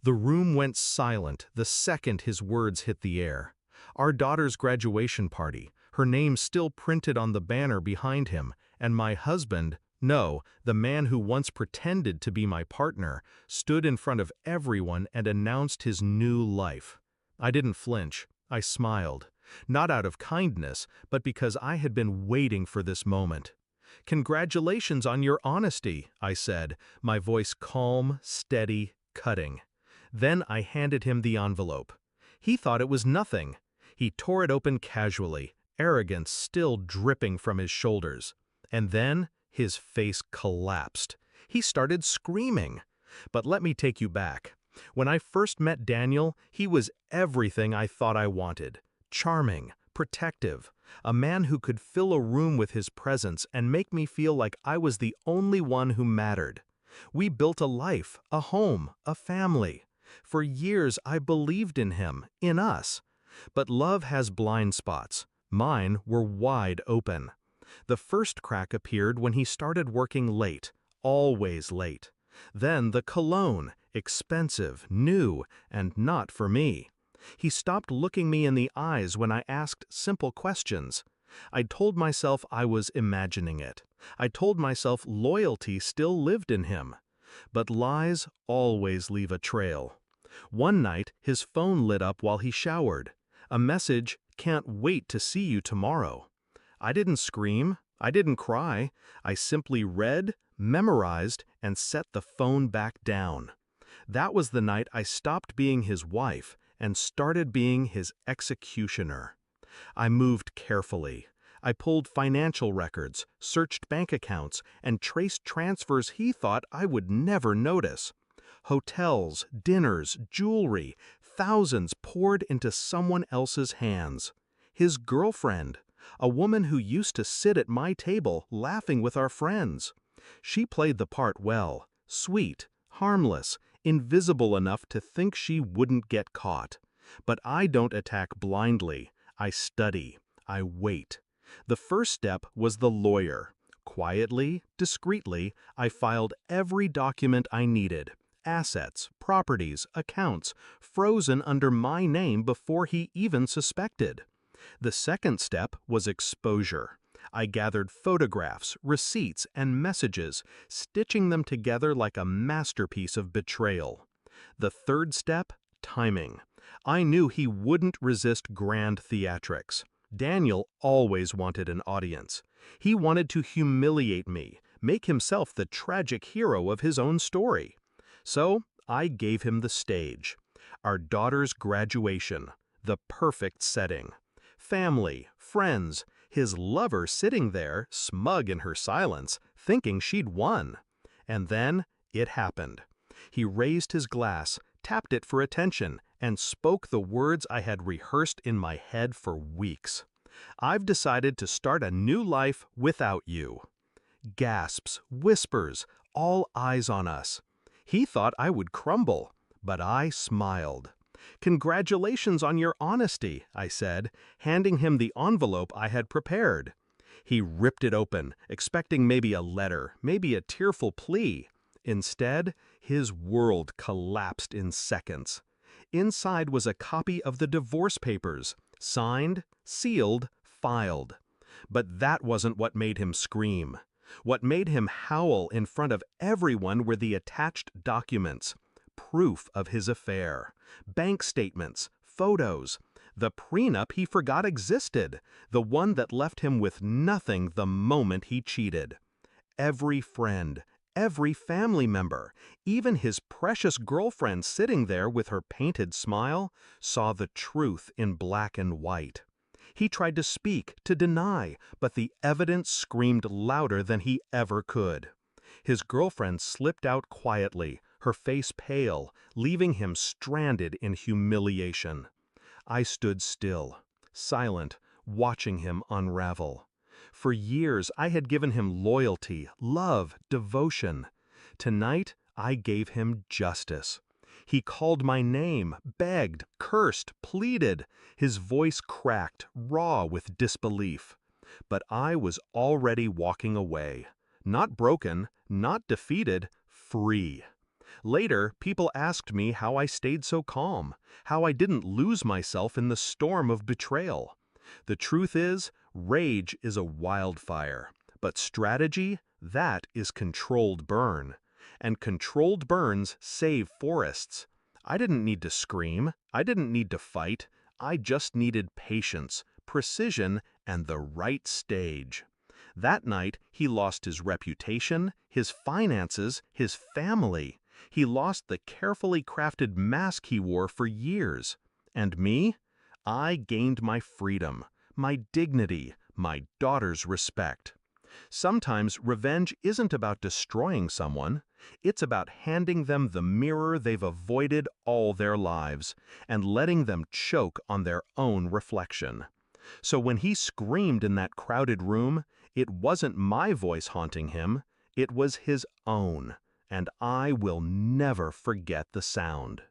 The room went silent the second his words hit the air. Our daughter's graduation party, her name still printed on the banner behind him, and my husband, no, the man who once pretended to be my partner, stood in front of everyone and announced his new life. I didn't flinch. I smiled. Not out of kindness, but because I had been waiting for this moment. "Congratulations on your honesty," I said, my voice calm, steady, cutting. Then I handed him the envelope. He thought it was nothing. He tore it open casually, arrogance still dripping from his shoulders. And then his face collapsed. He started screaming. But let me take you back. When I first met Daniel, he was everything I thought I wanted. Charming, protective, a man who could fill a room with his presence and make me feel like I was the only one who mattered. We built a life, a home, a family. For years I believed in him, in us. But love has blind spots. Mine were wide open. The first crack appeared when he started working late, always late. Then the cologne, expensive, new, and not for me. He stopped looking me in the eyes when I asked simple questions. I told myself I was imagining it. I told myself loyalty still lived in him. But lies always leave a trail. One night, his phone lit up while he showered. A message, "Can't wait to see you tomorrow." I didn't scream. I didn't cry. I simply read, memorized, and set the phone back down. That was the night I stopped being his wife and started being his executioner. I moved carefully. I pulled financial records, searched bank accounts, and traced transfers he thought I would never notice. Hotels, dinners, jewelry, thousands poured into someone else's hands. His girlfriend, a woman who used to sit at my table laughing with our friends. She played the part well, sweet, harmless, invisible enough to think she wouldn't get caught. But I don't attack blindly. I study. I wait. The first step was the lawyer. Quietly, discreetly, I filed every document I needed. Assets, properties, accounts, frozen under my name before he even suspected. The second step was exposure. I gathered photographs, receipts, and messages, stitching them together like a masterpiece of betrayal. The third step, timing. I knew he wouldn't resist grand theatrics. Daniel always wanted an audience. He wanted to humiliate me, make himself the tragic hero of his own story. So I gave him the stage. Our daughter's graduation, the perfect setting. Family, friends, his lover sitting there, smug in her silence, thinking she'd won. And then it happened. He raised his glass, tapped it for attention, and spoke the words I had rehearsed in my head for weeks. "I've decided to start a new life without you." Gasps, whispers, all eyes on us. He thought I would crumble, but I smiled. "Congratulations on your honesty," I said, handing him the envelope I had prepared. He ripped it open, expecting maybe a letter, maybe a tearful plea. Instead, his world collapsed in seconds. Inside was a copy of the divorce papers, signed, sealed, filed. But that wasn't what made him scream. What made him howl in front of everyone were the attached documents. Proof of his affair. Bank statements, photos. The prenup he forgot existed. The one that left him with nothing the moment he cheated. Every friend, every family member, even his precious girlfriend sitting there with her painted smile, saw the truth in black and white. He tried to speak, to deny, but the evidence screamed louder than he ever could. His girlfriend slipped out quietly, her face pale, leaving him stranded in humiliation. I stood still, silent, watching him unravel. For years I had given him loyalty, love, devotion. Tonight I gave him justice. He called my name, begged, cursed, pleaded. His voice cracked, raw with disbelief. But I was already walking away. Not broken, not defeated, free. Later, people asked me how I stayed so calm, how I didn't lose myself in the storm of betrayal. The truth is, rage is a wildfire, but strategy, that is controlled burn. And controlled burns save forests. I didn't need to scream, I didn't need to fight, I just needed patience, precision, and the right stage. That night, he lost his reputation, his finances, his family. He lost the carefully crafted mask he wore for years. And me? I gained my freedom, my dignity, my daughter's respect. Sometimes revenge isn't about destroying someone. It's about handing them the mirror they've avoided all their lives and letting them choke on their own reflection. So when he screamed in that crowded room, it wasn't my voice haunting him, it was his own, and I will never forget the sound.